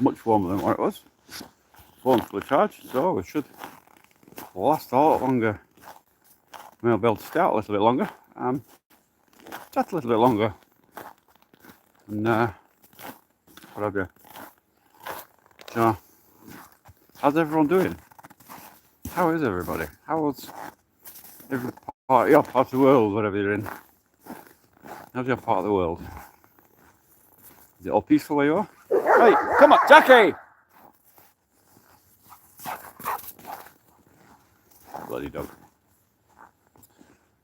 much warmer than what it was. Phone's fully charged, so it should last a lot longer. Maybe I'll be able to stay out a little bit longer, chat a little bit longer, and what have you. So, how's everyone doing? How is everybody? How's every part, your part of the world, whatever you're in? How's your part of the world? Is it all peaceful where you are? Hey, come on, Jackie! Bloody dog.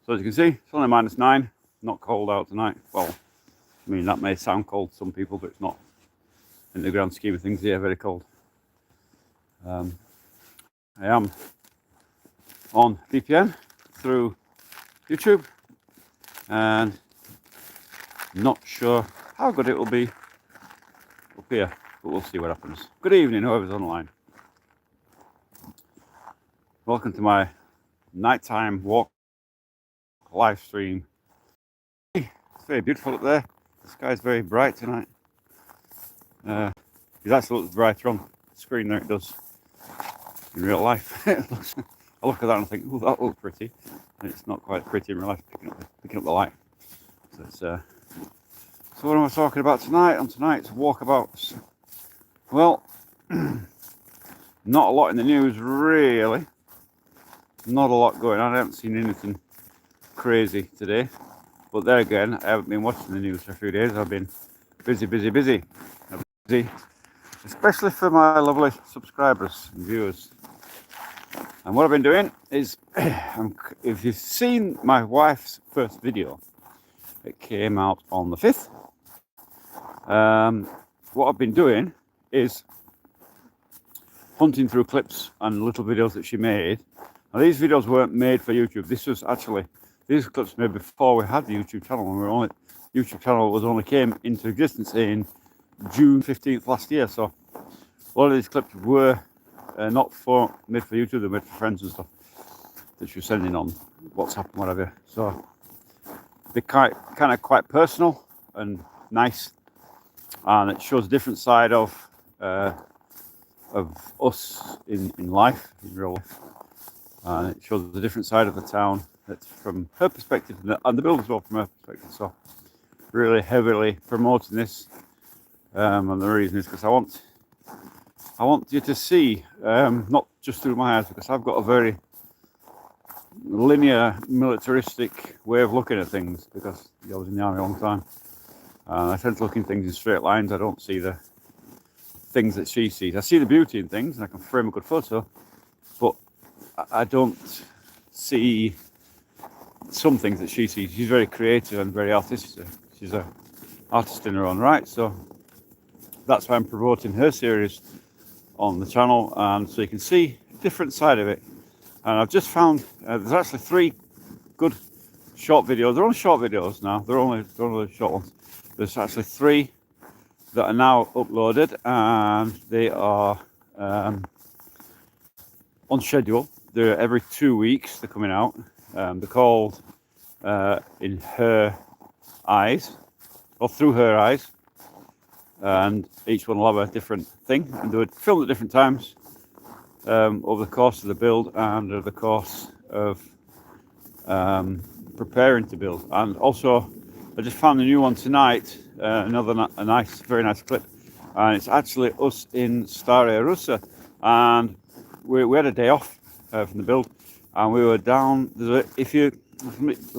So as you can see, it's only -9. Not cold out tonight. Well, I mean, that may sound cold to some people, but it's not. In the grand scheme of things, yeah, very cold. I am on VPN through YouTube, and not sure how good it will be up here, but we'll see what happens. Good evening, whoever's online. Welcome to my nighttime walk live stream. It's very beautiful up there. The sky's very bright tonight. It actually looks brighter on the screen than it does in real life. I look at that and think, oh, that looks pretty. And it's not quite pretty in real life, picking up the light. So it's so what am I talking about tonight? On tonight's walkabouts. Well, not a lot in the news really. Not a lot going on. I haven't seen anything crazy today. But there again, I haven't been watching the news for a few days. I've been busy. Especially for my lovely subscribers and viewers. And what I've been doing is, if you've seen my wife's first video, it came out on the 5th. What I've been doing is hunting through clips and little videos that she made. Now these videos weren't made for YouTube. These clips made before we had the YouTube channel. And YouTube channel only came into existence in June 15th last year. So a lot of these clips were not made for YouTube. They're made for friends and stuff that she was sending on WhatsApp and whatever. So they're kind of quite personal and nice, and it shows a different side of us in life, in real life, and it shows a different side of the town. That's from her perspective, and the build as well from her perspective. So really heavily promoting this, and the reason is because I want you to see, not just through my eyes, because I've got a very linear, militaristic way of looking at things, because I was in the army a long time. I tend to look in things in straight lines. I don't see the things that she sees. I see the beauty in things, and I can frame a good photo, but I don't see some things that she sees. She's very creative and very artistic. She's an artist in her own right, so that's why I'm promoting her series on the channel, and so you can see a different side of it. And I've just found there's actually 3 good short videos. They're only short videos now. They're only short ones. There's actually 3 that are now uploaded, and they are on schedule. They're every 2 weeks. They're coming out. They're called In Her Eyes, or Through Her Eyes, and each one will have a different thing, and they were filmed at different times over the course of the build and over the course of preparing to build. And also, I just found a new one tonight, a very nice clip, and it's actually us in Staraya Russa, and we had a day off from the build, and we were down. Let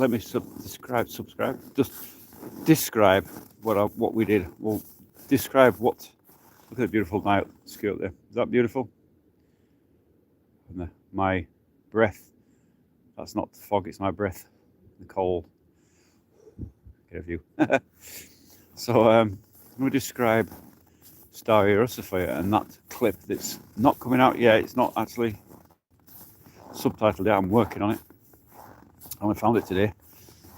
me describe what we did. We'll describe what. Look at the beautiful night sky up there. Is that beautiful? And my breath. That's not the fog. It's my breath. The cold. Get a view. So I'm going to describe Staraya Russa for you, and that clip that's not coming out yet. It's not actually subtitled yet. I'm working on it. I only found it today.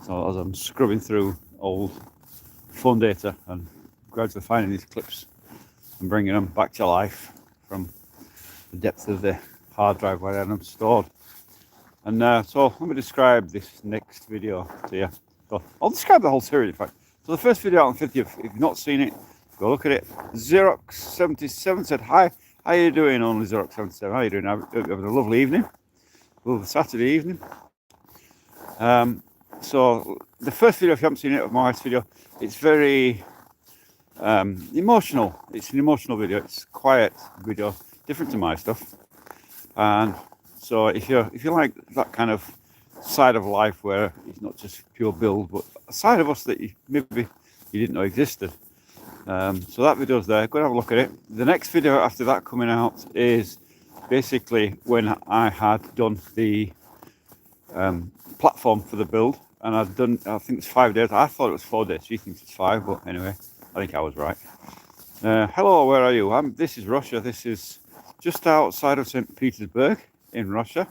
So as I'm scrubbing through old phone data and gradually finding these clips and bringing them back to life from the depth of the hard drive where I had them stored. And so let me describe this next video to you. So I'll describe the whole series, in fact. So the first video out on 50th, if you've not seen it, Go look at it. Xerox77 said, hi, how you doing, only Xerox77? How you doing? Having a lovely evening. Lovely Saturday evening. So the first video, if you haven't seen it, of my wife's video, it's very emotional. It's an emotional video. It's a quiet video, different to my stuff. And so if you like that kind of side of life where it's not just pure build, but a side of us that maybe you didn't know existed. So that video's there. Go and have a look at it. The next video after that coming out is basically when I had done the platform for the build, and I've done, I think it's 5 days. I thought it was 4 days. She thinks it's 5, but anyway, I think I was right. Hello, where are you? This is Russia. This is just outside of St. Petersburg in Russia.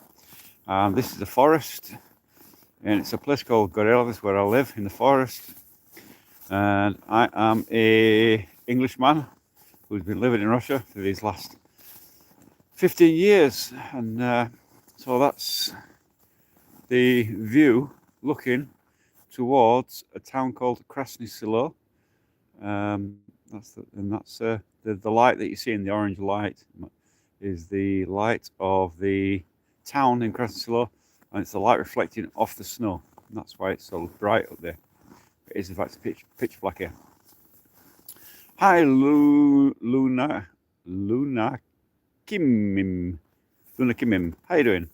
This is the forest, and it's a place called Gorelovets where I live in the forest. And I am a Englishman who's been living in Russia for these last 15 years. And so that's the view looking towards a town called Krasny Selo. That's the light that you see in the orange light is the light of the town in Krasny Selo, and it's the light reflecting off the snow. And that's why it's so bright up there. It is in fact pitch black here. Hi, Luna Kimim. How you doing?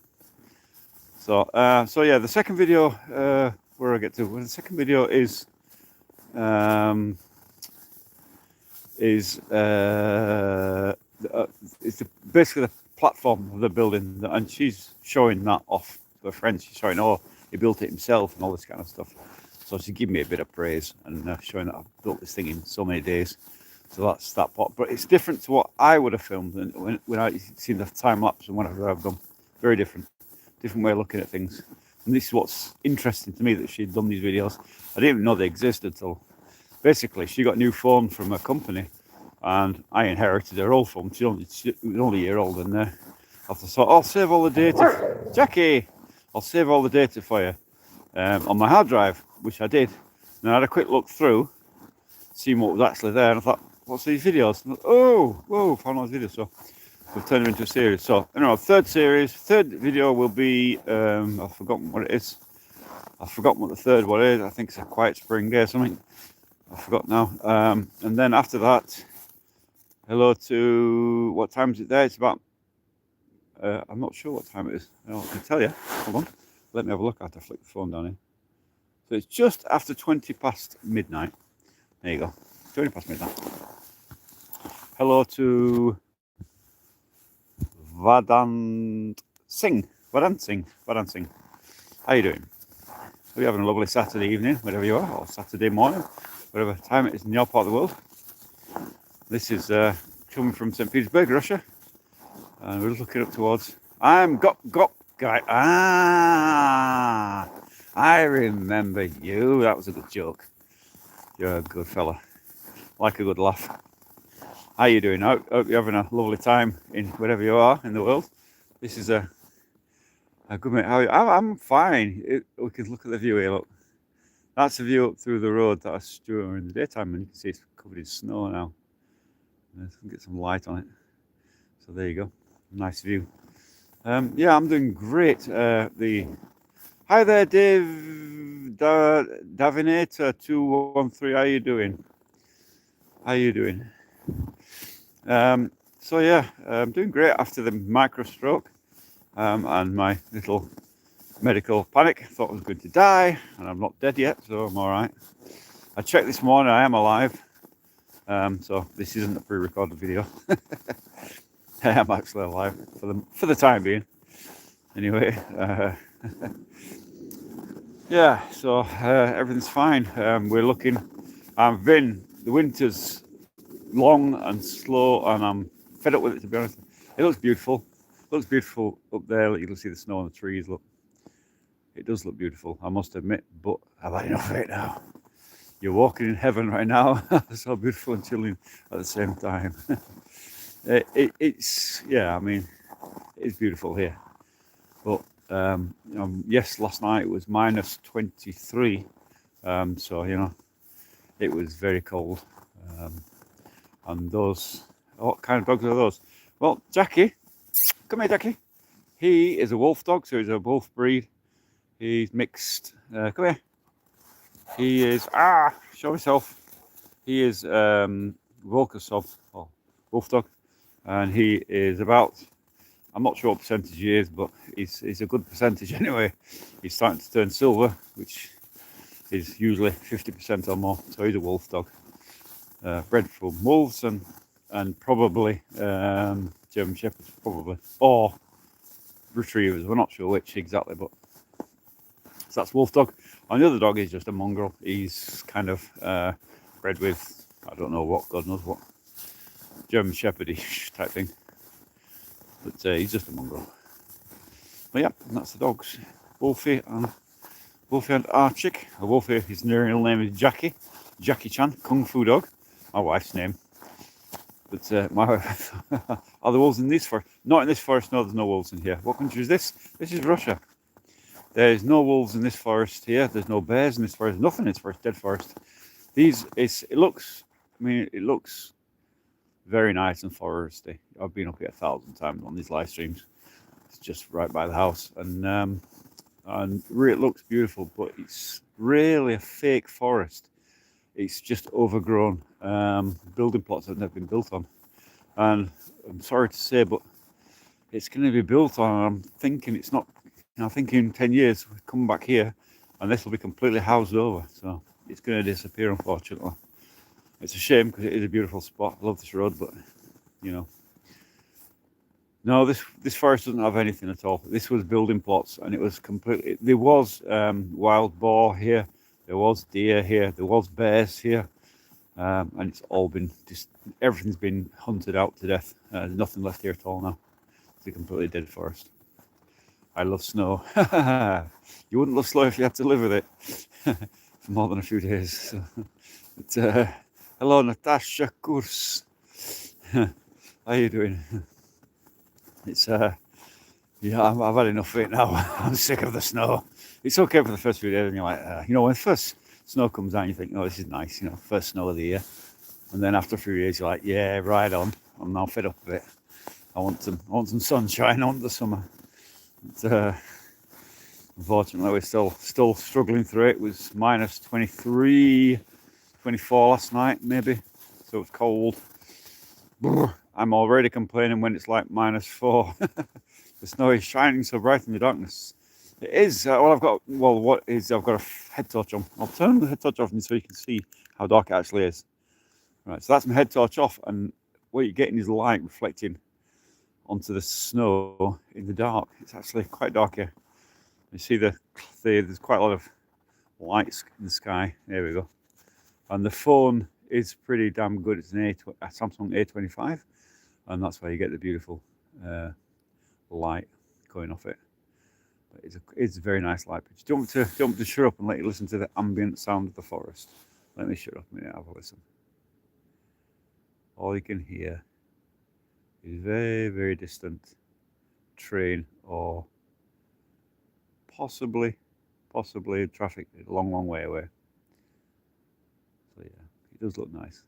So yeah, the second video where I get to. Well, the second video is basically the platform of the building, and she's showing that off to her friends. She's showing, oh, he built it himself and all this kind of stuff. So she gave me a bit of praise and showing that I've built this thing in so many days. So that's that part. But it's different to what I would have filmed when I seen the time lapse and whatever I've done. Very different way of looking at things. And this is what's interesting to me, that she'd done these videos. I didn't even know they existed until basically she got a new phone from a company, and I inherited her old phone. She was only a year old, and I thought, I'll save all the data, Jackie. I'll save all the data for you on my hard drive, which I did. And I had a quick look through, seeing what was actually there, and I thought, what's these videos? And I thought, oh, whoa, found all these videos. So we've turned them into a series. So anyway, third video will be, I've forgotten what it is. I've forgotten what the third one is. I think it's a quiet spring day or something. I forgot now. And then after that, hello to, what time is it there? It's about, I'm not sure what time it is. I can tell you. Hold on. Let me have a look. I have to flick the phone down here. So it's just after 20 past midnight. There you go. 20 past midnight. Hello to Vedant Singh. How you doing? Are you having a lovely Saturday evening, wherever you are, or Saturday morning, whatever time it is in your part of the world? This is coming from St. Petersburg, Russia. And we're looking up towards, I'm Gop guy. I remember you. That was a good joke. You're a good fella. Like a good laugh. How you doing? I hope you're having a lovely time in wherever you are in the world. This is a good mate. I'm fine. We can look at the view here. Look, that's a view up through the road that I was doing in the daytime, and you can see it's covered in snow now. Let's get some light on it. So there you go. Nice view. Yeah, I'm doing great. Hi there, Dave Davinator 213. How you doing? So yeah, I'm doing great after the micro stroke and my little medical panic. I thought I was going to die, and I'm not dead yet, so I'm all right. I checked this morning. I am alive. So this isn't a pre-recorded video. I am actually alive for the time being. Anyway, yeah. So everything's fine. We're looking. The winter's long and slow, and I'm fed up with it, to be honest. It looks beautiful. It looks beautiful up there. You can see the snow on the trees. Look, it does look beautiful, I must admit. But I've had enough of it now. You're walking in heaven right now. So beautiful and chilling at the same time. It's yeah. I mean, it's beautiful here. But yes, last night it was minus 23. So it was very cold. And those, what kind of dogs are those? Well, Jackie, come here, Jackie. He is a wolf dog, so he's a wolf breed. He's mixed. Come here. He is, show himself. He is Volkosov, or wolf dog, and he is about, I'm not sure what percentage he is, but he's a good percentage anyway. He's starting to turn silver, which is usually 50% or more. So he's a wolf dog, bred from wolves and probably German shepherds, probably, or retrievers. We're not sure which exactly, but so that's wolf dog. And the other dog is just a mongrel. He's kind of bred with, I don't know what, God knows what, German shepherdish type thing. But he's just a mongrel. But yeah, and that's the dogs. Wolfie and Archie. Wolfie, his real name is Jackie. Jackie Chan, Kung Fu dog. My wife's name. But my wife, are there wolves in this forest? Not in this forest, no, there's no wolves in here. What country is this? This is Russia. There's no wolves in this forest here. There's no bears in this forest. Nothing in this forest, dead forest. It looks very nice and foresty. I've been up here 1,000 times on these live streams. It's just right by the house, and really it looks beautiful, but it's really a fake forest. It's just overgrown building plots that have never been built on. And I'm sorry to say, but it's going to be built on, and I'm thinking it's not, I think in 10 years we'll come back here and this will be completely housed over. So it's going to disappear, unfortunately. It's a shame because it is a beautiful spot. I love this road, but you know, no, this forest doesn't have anything at all. This was building plots, and it was completely. There was wild boar here, there was deer here, there was bears here, and it's all been everything's been hunted out to death. There's nothing left here at all now. It's a completely dead forest. I love snow. You wouldn't love snow if you had to live with it for more than a few days. So, but, hello, Natasha Kurs. How are you doing? It's yeah, I've had enough of it now. I'm sick of the snow. It's okay for the first few days, and you're like, you know, when the first snow comes down, you think, oh, this is nice, you know, first snow of the year. And then after a few years, you're like, yeah, right on. I'm now fed up with it. I want some sunshine. I want the summer. But, unfortunately, we're still struggling through it. It was minus 23, 24 last night, maybe. So it's cold. I'm already complaining when it's like -4. The snow is shining so bright in the darkness. It is. I've got a head torch on. I'll turn the head torch off so you can see how dark it actually is. Right, so that's my head torch off, and what you're getting is light reflecting onto the snow in the dark. It's actually quite dark here. You see there's quite a lot of lights in the sky. There we go. And the phone is pretty damn good. It's a Samsung A25, and that's why you get the beautiful light going off it. But it's a very nice light pitch. Do you want me to shut up and let you listen to the ambient sound of the forest? Let me shut up a minute, have a listen. All you can hear is very, very distant train or possibly traffic a long, long way away. So yeah, it does look nice.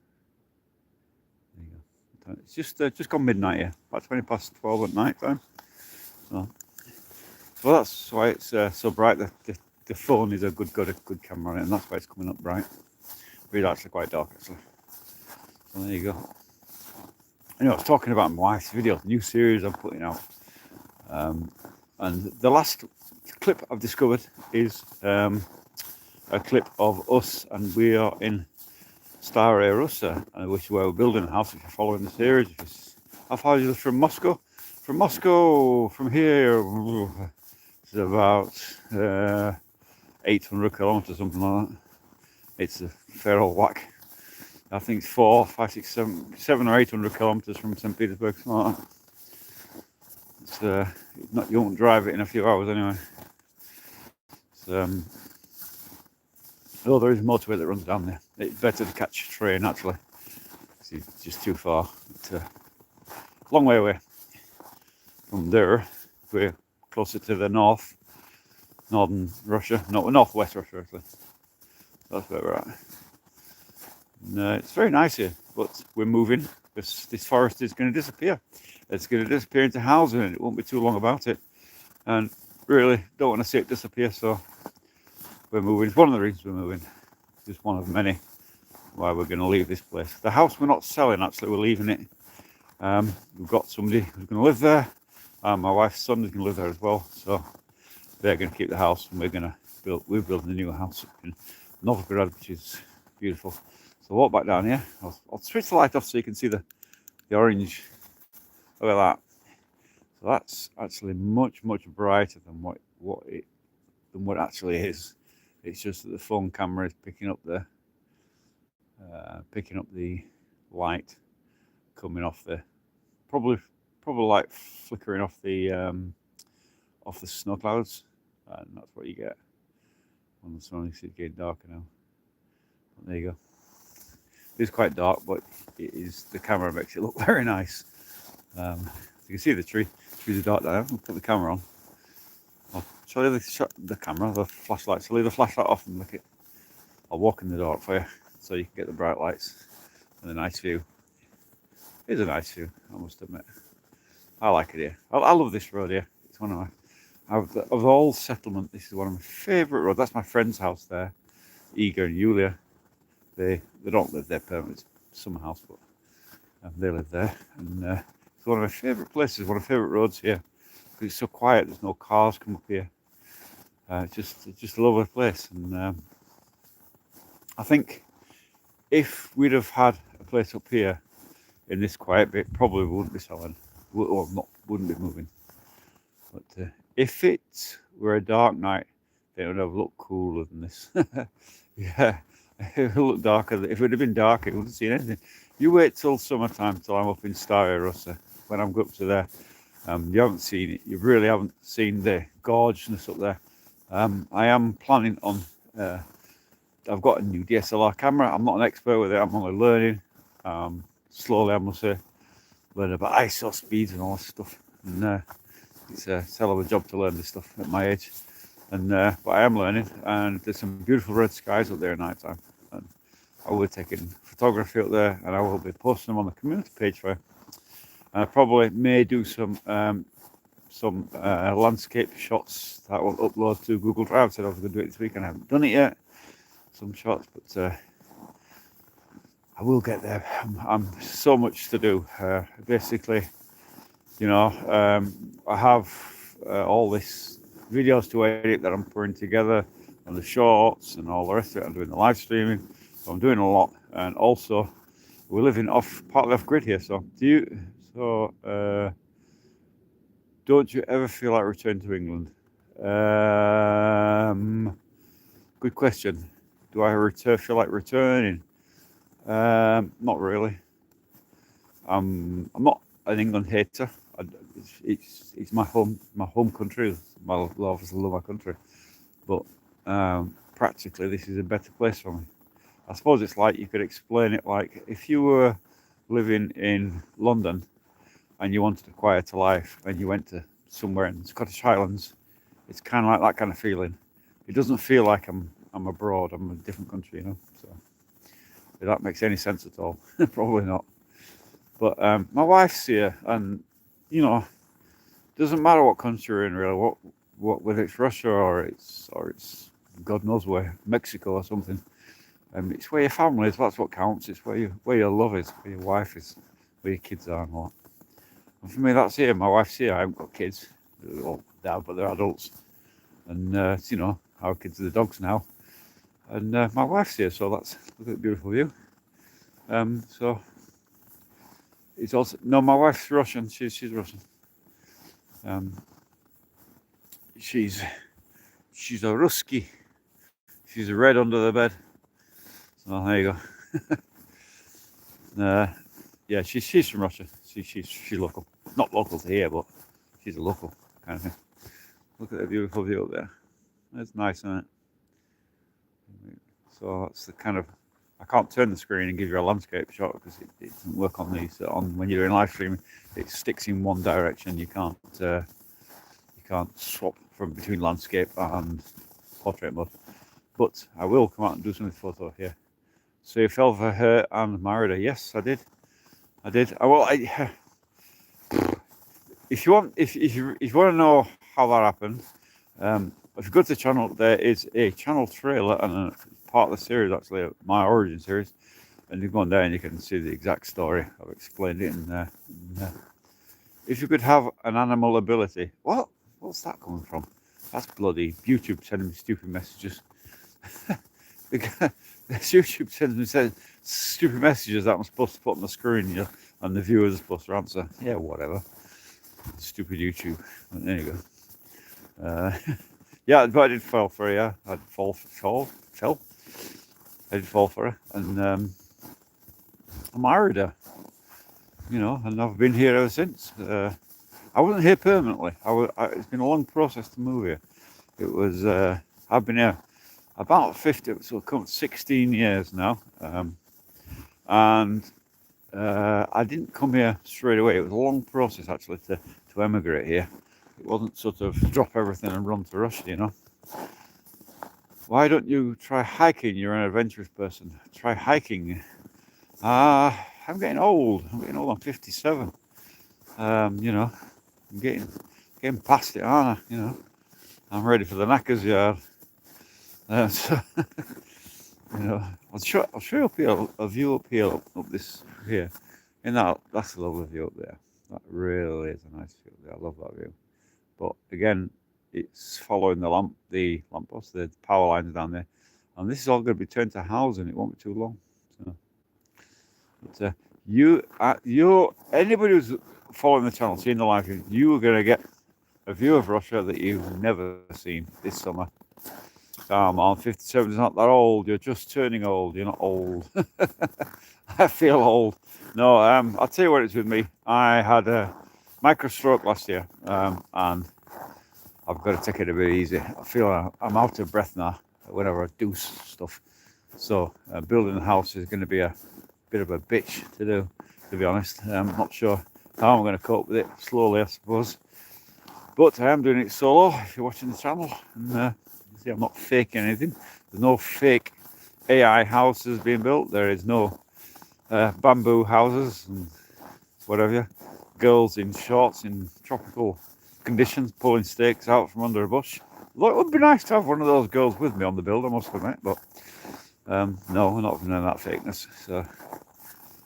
There you go. It's just gone midnight here, about 20 past 12 at night time. So that's why it's so bright. The phone is a good camera on it, and that's why it's coming up bright. But it's actually quite dark actually. So there you go. Anyway, I was talking about my wife's video, new series I'm putting out, and the last clip I've discovered is a clip of us, and we are in Stara Russa, which is where we're building a house. If you're following the series, how far is it from Moscow? From Moscow, from here, it's about 800 kilometers, something like that. It's a fair old whack. I think it's 4, 5, 6, 7 or 800 kilometers from St. Petersburg. Like it's you won't drive it in a few hours anyway. Although there is a motorway that runs down there. It's better to catch a train actually. It's just too far. It's a long way away. From there, we're closer to the northern Russia, no, northwest Russia actually. That's where we're at. And, it's very nice here, but we're moving. This forest is going to disappear. It's going to disappear into housing, and it won't be too long about it. And really don't want to see it disappear, so we're moving. It's one of the reasons we're moving. Just one of many why we're going to leave this place. The house we're not selling, actually, we're leaving it. We've got somebody who's going to live there. My wife's son is going to live there as well, so they're going to keep the house, and we're building a new house in Novgorod, which is beautiful. So walk back down here. I'll switch the light off so you can see the orange. Look at that. So that's actually much brighter than what it actually is. It's just that the phone camera is picking up the light coming off the probably like flickering off the snow clouds, and that's what you get when the sun is getting darker now. But there you go. It is quite dark, but the camera makes it look very nice. You can see the trees are dark now. I'll put the camera on. I'll show you the flashlight. So leave the flashlight off and look at. I'll walk in the dark for you, so you can get the bright lights and a nice view. It is a nice view, I must admit. I like it here. I love this road here. It's one of my of the whole settlement. This is one of my favourite roads. That's my friend's house there, Igor and Yulia. They don't live there permanently. It's summer house, but they live there, and it's one of my favourite places. One of my favourite roads here because it's so quiet. There's no cars come up here. It's just a lovely place, and I think if we'd have had a place up here in this quiet bit, probably wouldn't be selling, or wouldn't be moving. But if it were a dark night, it would have looked cooler than this. Yeah, it would look darker. If it had been darker, you wouldn't see anything. You wait till summertime, till I'm up in Stara Russa. When I'm up to there, you haven't seen it. You really haven't seen the gorgeousness up there. I am planning on. I've got a new DSLR camera. I'm not an expert with it. I'm only learning. Slowly, I must say, learn about ISO speeds and all this stuff. And it's a hell of a job to learn this stuff at my age. And but I am learning, and there's some beautiful red skies up there at night time. And I will be taking photography up there, and I will be posting them on the community page for you. And I probably may do some landscape shots that I will upload to Google Drive. I said I was going to do it this week, and I haven't done it yet. Some shots, but I will get there. I'm so much to do. Basically, I have all this videos to edit that I'm putting together, and the shorts and all the rest of it. I'm doing the live streaming, so I'm doing a lot. And also, we're living partly off grid here. So don't you ever feel like returning to England? Good question. Do I feel like returning? Not really. I'm not an England hater. It's my home country. I obviously love my country, but practically this is a better place for me. I suppose it's like you could explain it like if you were living in London and you wanted a quieter life and you went to somewhere in the Scottish Highlands, it's kind of like that kind of feeling. It doesn't feel like I'm abroad. I'm in a different country, So if that makes any sense at all, probably not. But my wife's here, and doesn't matter what country you're in, really. What whether it's Russia or it's God knows where, Mexico or something. It's where your family is. That's what counts. It's where your love is, where your wife is, where your kids are, and all that. And for me, that's here. My wife's here. I haven't got kids. Well, they have, but they're adults. And our kids are the dogs now. And my wife's here, so look at the beautiful view. So it's also my wife's Russian. She's Russian. She's a Ruski. She's red under the bed. So there you go. Yeah, she's from Russia. She's local. Not local to here, but she's a local kind of thing. Look at the beautiful view up there. It's nice, isn't it? So that's the kind of. I can't turn the screen and give you a landscape shot because it doesn't work on these. When you're doing live streaming, it sticks in one direction. You can't swap from between landscape and portrait mode. But I will come out and do some photo here. So you fell for her and married her. Yes, I did. I did. Well, if you want, if you want to know how that happened, if you go to the channel, there is a channel trailer and a part of the series, actually, my origin series, and you go on there and you can see the exact story. I've explained it in there. If you could have an animal ability, what's that coming from? That's bloody YouTube sending me stupid messages. YouTube sends me stupid messages that I'm supposed to put on the screen, and the viewers are supposed to answer. Yeah, whatever. Stupid YouTube. There you go. Yeah, but I did fall for her. Yeah, I fell. I did fall for her, and I married her. And I've been here ever since. I wasn't here permanently. It's been a long process to move here. It was. I've been here about 50, so come 16 years now, and I didn't come here straight away. It was a long process actually to emigrate here. It wasn't sort of drop everything and run to Russia, Why don't you try hiking? You're an adventurous person. Try hiking. I'm getting old. I'm 57. I'm getting past it, aren't I? I'm ready for the knackers yard. So, I'll show you a view up here, up this here. And that's a lovely view up there. That really is a nice view there. I love that view. But again, it's following the lamppost, the power lines down there. And this is all going to be turned to housing. It won't be too long. So, but anybody who's following the channel, seeing the live, you are going to get a view of Russia that you've never seen this summer. I'm 57, it's not that old. You're just turning old. You're not old. I feel old. No, I'll tell you what it's with me. I had a microstroke last year, and I've got to take it a bit easy. I feel I'm out of breath now whenever I do stuff. So building a house is going to be a bit of a bitch to do, to be honest. I'm not sure how I'm going to cope with it. Slowly, I suppose. But I am doing it solo, if you're watching the channel. And see, I'm not faking anything. There's no fake AI houses being built. There is no bamboo houses and whatever. Girls in shorts in tropical conditions pulling stakes out from under a bush. Look, it would be nice to have one of those girls with me on the build, I must admit. But no, we're not doing that fakeness. So,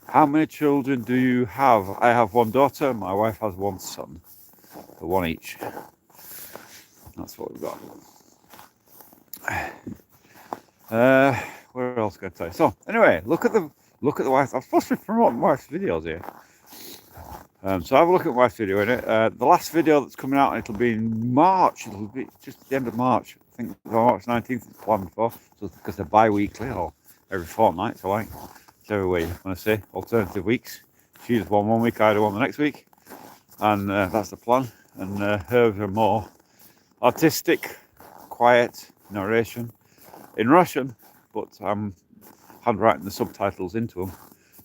how many children do you have? I have one daughter. My wife has one son. So one each. That's what we've got. Where else can I tell you? So anyway, look at the wife. I'm supposed to be promoting wife's videos here. So have a look at wife's video in it. The last video that's coming out, it'll be in March. It'll be just at the end of March. I think March 19th is planned for. So because they're bi-weekly or every fortnight. So whichever way you want to say, alternative weeks. She does one week, I do one the next week, and that's the plan. And hers are more artistic, quiet narration in Russian, but I'm handwriting the subtitles into them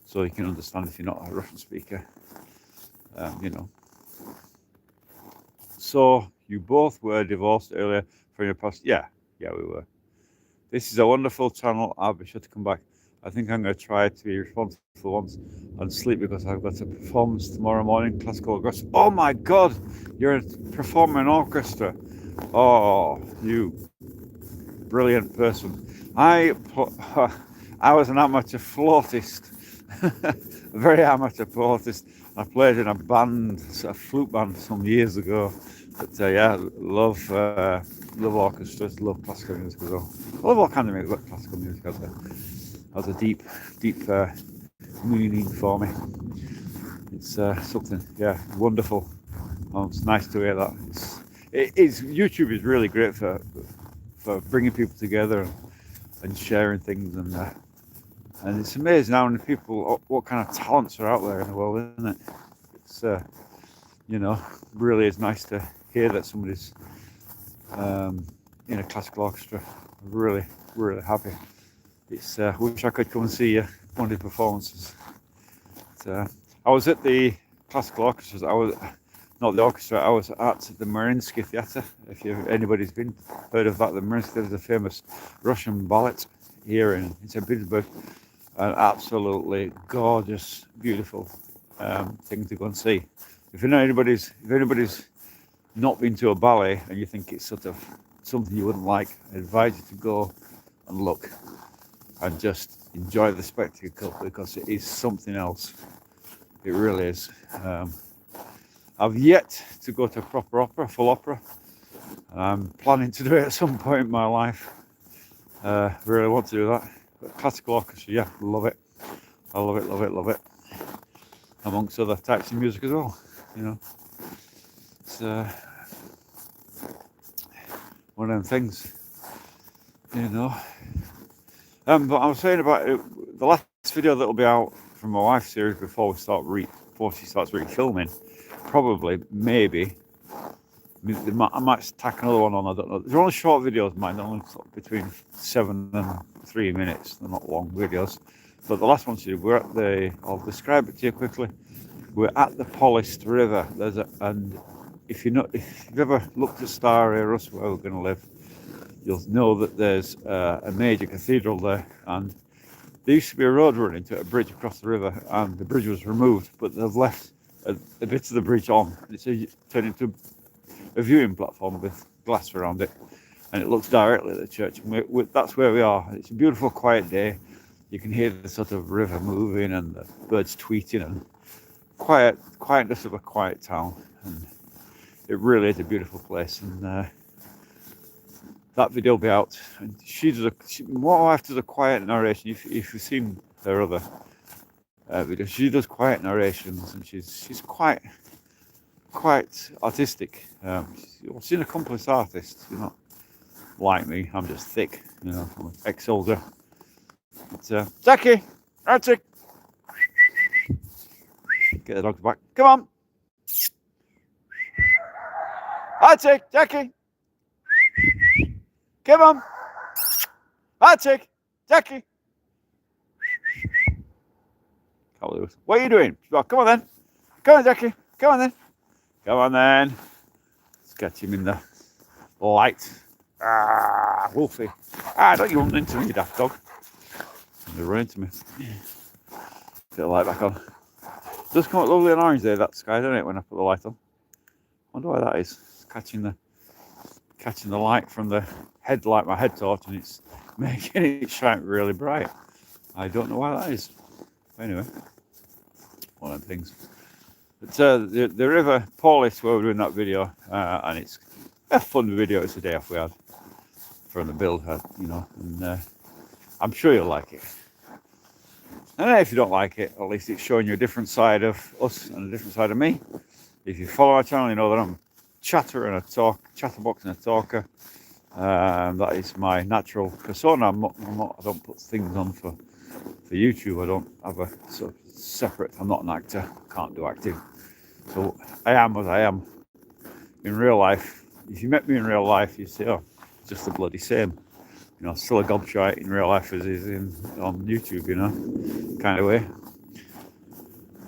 so you can understand if you're not a Russian speaker. So you both were divorced earlier from your past. Yeah, we were. This is a wonderful channel. I'll be sure to come back. I think I'm going to try to be responsible for once and sleep because I've got a performance tomorrow morning, classical orchestra. Oh my God, you're performing an orchestra. Oh, you brilliant person. I was an amateur flautist, a very amateur flautist. I played in a band, a flute band, some years ago. But love orchestras, love classical music as well. I love all kinds of music, but classical music has a deep meaning for me. It's something, wonderful. Oh, it's nice to hear that. YouTube is really great for bringing people together and sharing things, and it's amazing how many people, what kind of talents are out there in the world, isn't it? It's really is nice to hear that somebody's in a classical orchestra. Really happy. It's wish I could come and see one of the performances. I was at the classical orchestra. I was not the orchestra. I was at the Mariinsky Theatre. If anybody's heard of that, the Mariinsky Theatre is a famous Russian ballet here in St. Petersburg. An absolutely gorgeous, beautiful thing to go and see. If anybody's not been to a ballet and you think it's sort of something you wouldn't like, I advise you to go and look and just enjoy the spectacle, because it is something else. It really is. I've yet to go to a proper opera, full opera. I'm planning to do it at some point in my life. Really want to do that. But classical orchestra, yeah, love it. I love it, love it, love it. Amongst other types of music as well, you know. It's one of them things, you know. But I was saying about it, the last video that will be out from my wife's series before she starts filming, probably, maybe, I might tack another one on, I don't know. They're only short videos, mine, they're only sort of between 7 and 3 minutes, they're not long videos. But the last one she did, I'll describe it to you quickly. We're at the Polished River. And if you've ever looked at Star Eros, where we're going to live, you'll know that there's a major cathedral there, and there used to be a road running to a bridge across the river, and the bridge was removed, but they've left a bit of the bridge on. It's turned into a viewing platform with glass around it, and it looks directly at the church. And that's where we are. It's a beautiful, quiet day. You can hear the sort of river moving and the birds tweeting, and quietness of a quiet town. And it really is a beautiful place. And that video will be out. And my wife does a quiet narration. If you've seen her other videos, she does quiet narrations, and she's quite artistic. She's an accomplished artist. She's not like me. I'm just thick, you know. I'm an ex-soldier. But Jackie, Arctic, get the dogs back. Come on, Arctic, Jackie. Come on, Arctic, Jackie. What are you doing? Oh, come on then. Come on, Jackie. Come on then. Come on then. Let's get him in the light. Wolfie. Don't you run into me, you daft dog. They're running to me. Put the light back on. It does come up lovely and orange there, that sky, doesn't it, when I put the light on? I wonder why that is. It's catching the light from the headlight, my head torch, and it's making it shine really bright. I don't know why that is. Anyway, one of the things. But the River Polished, where we're doing that video, and it's a fun video. It's a day off we had from the build, you know, and I'm sure you'll like it. And if you don't like it, at least it's showing you a different side of us and a different side of me. If you follow our channel, you know that I'm a chatterbox and a talker. That is my natural persona. I don't put things on for YouTube. I don't have a sort of separate. I'm not an actor. Can't do acting. So I am as I am in real life. If you met me in real life, you say, "Oh, just the bloody same." You know, still a gobshite in real life as is on YouTube. You know, kind of way.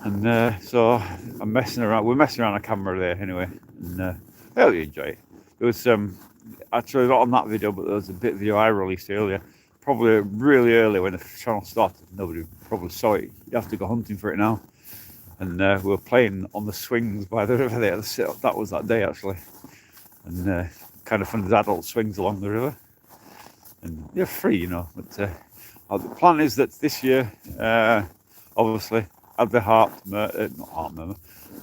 And so I'm messing around. We're messing around a camera there anyway, and I hope you enjoy it. There was actually not on that video, but there was a bit of video I released earlier, probably really early when the channel started. Nobody probably saw it. You have to go hunting for it now. And we were playing on the swings by the river there. That was that day actually, and kind of fun. There's adult swings along the river, and you're free, you know. But the plan is that this year, obviously, had the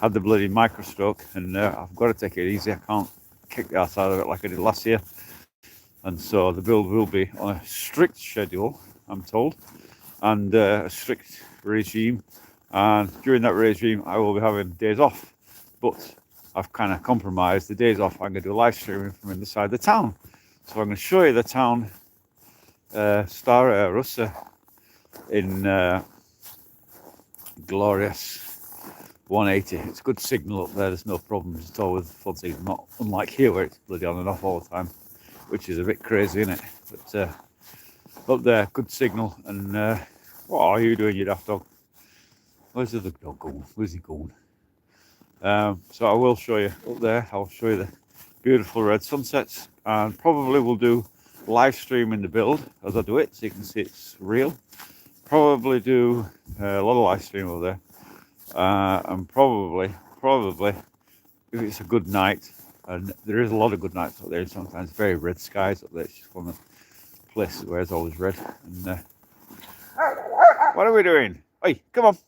had the bloody microstroke, and I've got to take it easy. I can't kick the ass out of it like I did last year, and so the build will be on a strict schedule, I'm told, and a strict regime. And during that regime, I will be having days off, but I've kind of compromised the days off. I'm going to do live streaming from inside the town, so I'm going to show you the town, Star Eros, in glorious 180. It's good signal up there. There's no problems at all with phone signal. Not unlike here where it's bloody on and off all the time, which is a bit crazy, isn't it? But up there, good signal. And what are you doing, you daft dog? Where's the other dog going? Where's he going? So I will show you up there. I'll show you the beautiful red sunsets, and probably we'll do live stream in the build as I do it, so you can see it's real. probably do a lot of live stream over there, and probably if it's a good night, and there is a lot of good nights up there. Sometimes very red skies up there. It's just one of the places where it's always red. And what are we doing? Hey, come on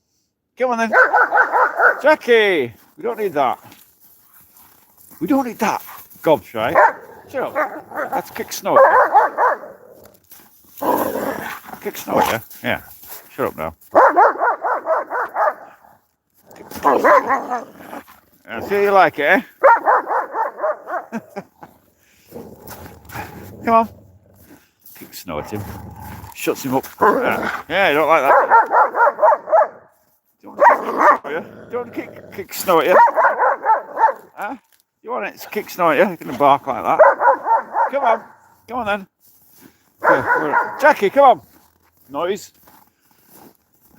then, Jackie. We don't need that. We don't need that. Gobshite. Shut up. That's Kick Snort. Kick Snort, yeah? Yeah. Shut up now. I see you like it, eh? Come on. Kick Snort him. Shuts him up. Yeah, you don't like that. Do you want to kick Snort you? Huh? You want it to kick Snort you? You're going to bark like that. Come on then. Jackie, come on. Noise.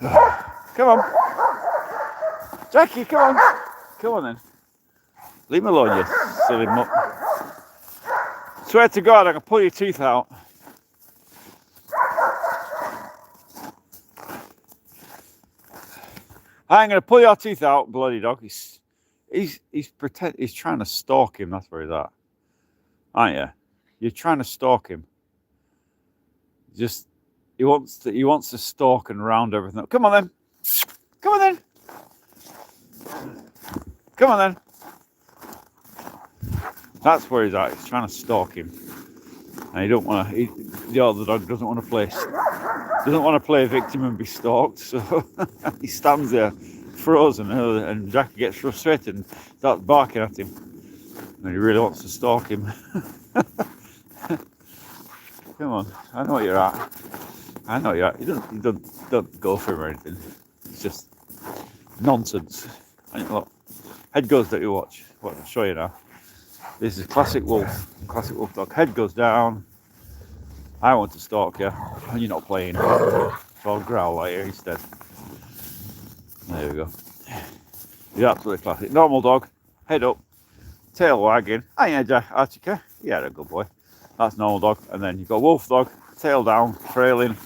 Come on. Jackie, come on then. Leave me alone, you silly mutt. Swear to God, I can pull your teeth out. I'm going to pull your teeth out, bloody dog. He's trying to stalk him. That's where he's at, aren't you? You're trying to stalk him. Just he wants to stalk and round everything up. Come on then. That's where he's at. He's trying to stalk him, and the other dog doesn't want to play. Doesn't want to play victim and be stalked, so he stands there frozen, and Jackie gets frustrated and starts barking at him, and he really wants to stalk him. Come on, I know what you're at. You don't go for him or anything. It's just nonsense. And look, head goes that you watch. What I'll show you now. This is classic wolf dog. Head goes down. I want to stalk you, and you're not playing. So I'll growl at you instead. There we go. You're absolutely classic. Normal dog, head up, tail wagging. Oh yeah, Archie. Yeah, a good boy. That's normal dog. And then you've got wolf dog, tail down, trailing,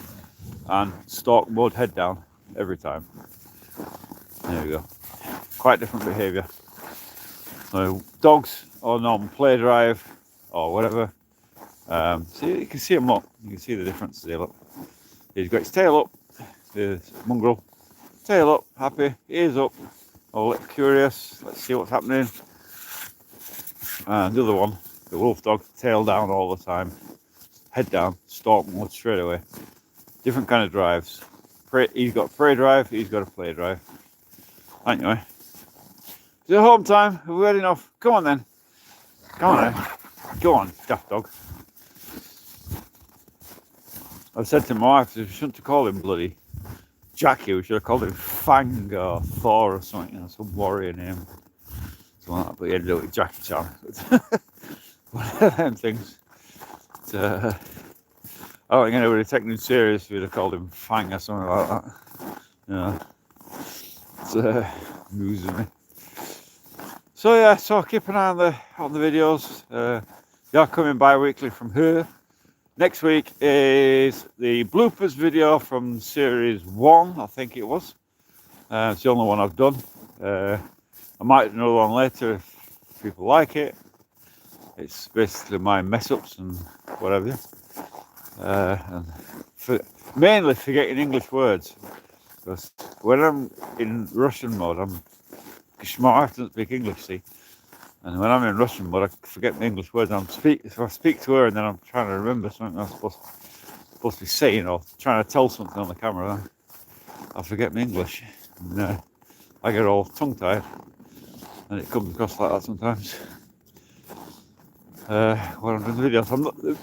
and stalk mode, head down every time. There we go. Quite different behaviour. So dogs or normal play drive or whatever. See, you can see him up. You can see the difference there. Look, he's got his tail up. The mongrel, tail up, happy, ears up, all curious. Let's see what's happening. And the other one, the wolf dog, tail down all the time, head down, stalk mode straight away. Different kind of drives. He's got prey drive. He's got a play drive. Anyway, it's home time. Have we had enough? Come on then. Go on, daft dog. I've said to my wife, we shouldn't have called him bloody Jackie, we should have called him Fang or Thor or something, some warrior name. Something like that, but he ended up with Jackie Chan. One of them things. I don't think anybody would take him serious if we'd have called him Fang or something like that. Yeah. It's amusing me. So yeah, so keep an eye on the videos. They are coming bi-weekly from her. Next week is the bloopers video from series 1, I think it was. It's the only one I've done. I might do another one later if people like it. It's basically my mess ups and whatever. And mainly forgetting English words. Because when I'm in Russian mode, my wife doesn't speak English, see. And when I'm in Russian mode, I forget the English words. If I speak to her and then I'm trying to remember something I'm supposed to be saying or trying to tell something on the camera, I forget my English. And, I get all tongue-tied. And it comes across like that sometimes. When I'm doing the videos.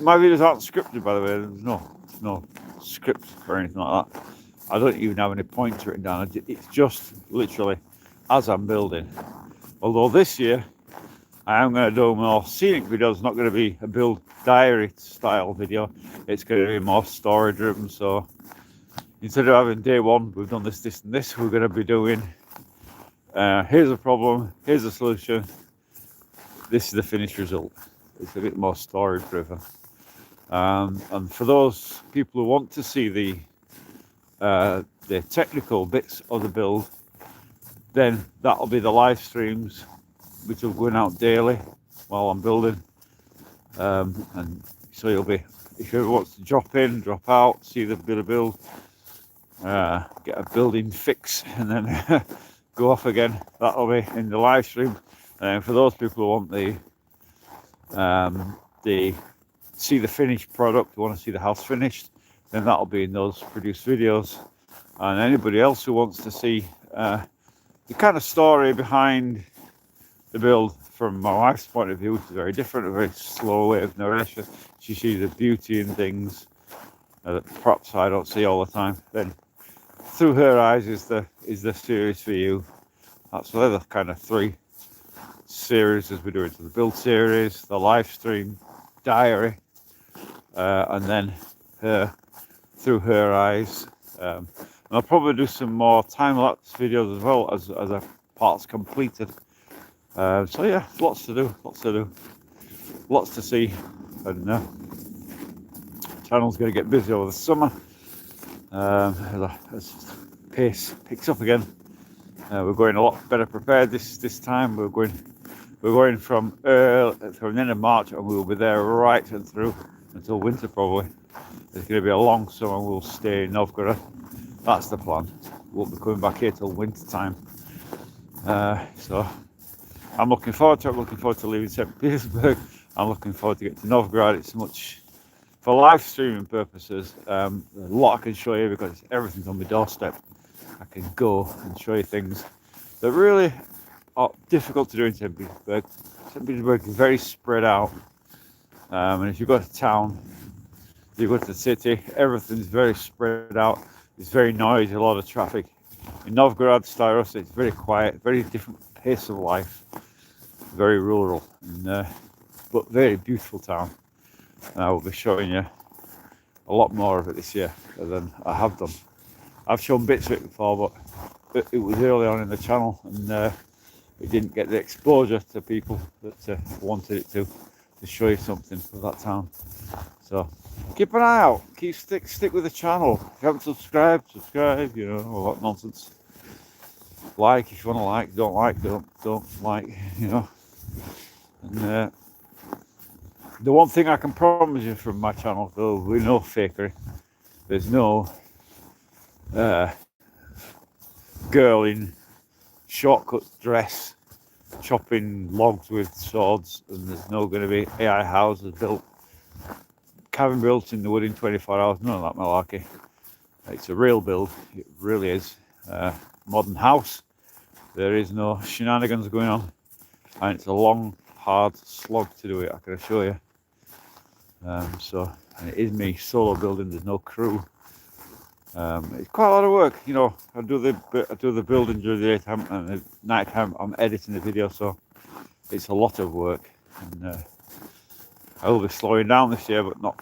My videos aren't scripted, by the way. There's no script or anything like that. I don't even have any points written down. It's just literally as I'm building. Although this year, I am going to do more scenic videos. It's not going to be a build diary style video. It's going to be more story driven. So instead of having day one, we've done this, this and this, we're going to be doing, here's a problem, here's a solution, this is the finished result. It's a bit more story driven. And for those people who want to see the the technical bits of the build, then that'll be the live streams, which will go out daily while I'm building. And so you'll be, if whoever wants to drop in, drop out, see the bit of build, get a building fix, and then go off again. That'll be in the live stream. And for those people who want the see the finished product, who want to see the house finished, then that'll be in those produced videos. And anybody else who wants to see the kind of story behind the build from my wife's point of view, which is very different, a very slow way of narration. She sees the beauty in things that perhaps I don't see all the time. Then Through Her Eyes is the series for you. That's the other kind of 3 series as we do into the build series, the live stream, diary, and then Through Her Eyes. And I'll probably do some more time-lapse videos as well as a part's completed. So yeah, lots to do, lots to see, and channel's going to get busy over the summer as pace picks up again. We're going a lot better prepared this time. We're going from the end of March, and we will be there right and through until winter probably. It's going to be a long summer. We'll stay in Novgorod. That's the plan. We'll be coming back here till winter time. So I'm looking forward to it. I'm looking forward to leaving St. Petersburg. I'm looking forward to getting to Novgorod. It's much, for live streaming purposes, a lot I can show you because everything's on my doorstep. I can go and show you things that really are difficult to do in St. Petersburg. St. Petersburg is very spread out. And if you go to town, you go to the city, everything's very spread out. It's very noisy, a lot of traffic. In Novgorod, Starosta, it's very quiet, very different pace of life, very rural, and, but very beautiful town. And I will be showing you a lot more of it this year than I have done. I've shown bits of it before, but it was early on in the channel, and it didn't get the exposure to people that wanted it to show you something of that town. So keep an eye out, stick with the channel. If you haven't subscribed, subscribe, you know, all that nonsense. Like if you want to like, don't like, you know. And the one thing I can promise you from my channel, though, there's no fakery. There's no girl in shortcut dress chopping logs with swords, and there's no going to be AI houses built, cabin built in the wood in 24 hours. None of that malarkey. It's a real build. It really is. Modern house. There is no shenanigans going on, and it's a long, hard slog to do it, I can assure you. And it is me solo building. There's no crew. It's quite a lot of work, you know. I do the building during the daytime, and at night time I'm editing the video, so it's a lot of work. And I will be slowing down this year, but not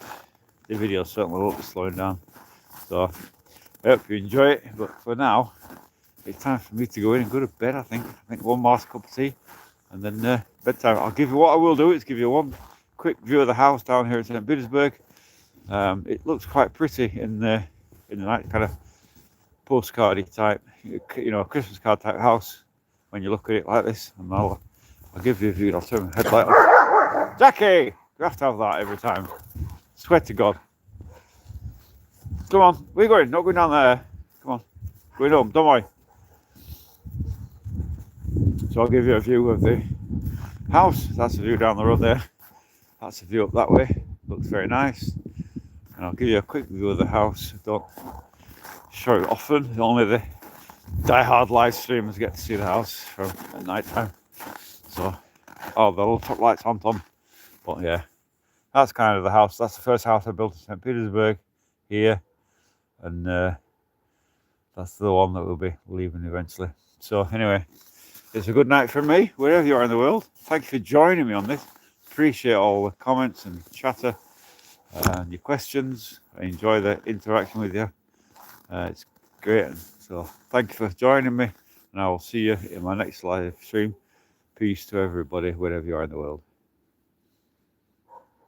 the video. Certainly won't be slowing down. So I hope you enjoy it. But for now, it's time for me to go in and go to bed. I think one more cup of tea, and then bedtime. I'll give you what I will do is give you one quick view of the house down here in St. Petersburg. It looks quite pretty in the night, kind of postcardy type, you know, Christmas card type house when you look at it like this. And I'll give you a view. I'll turn my headlight on. Jackie, you have to have that every time. Swear to God. Come on, where are you going? Not going down there. Come on, going home. Don't worry. So I'll give you a view of the house. That's a view down the road there. That's a view up that way. Looks very nice. And I'll give you a quick view of the house. Don't show it often. Only the die-hard live streamers get to see the house from at night time. So, the little top lights aren't on. But yeah, that's kind of the house. That's the first house I built in St. Petersburg here. And that's the one that we'll be leaving eventually. So anyway, it's a good night from me, wherever you are in the world. Thank you for joining me on this. Appreciate all the comments and chatter and your questions. I enjoy the interaction with you. It's great. So thank you for joining me, and I will see you in my next live stream. Peace to everybody, wherever you are in the world.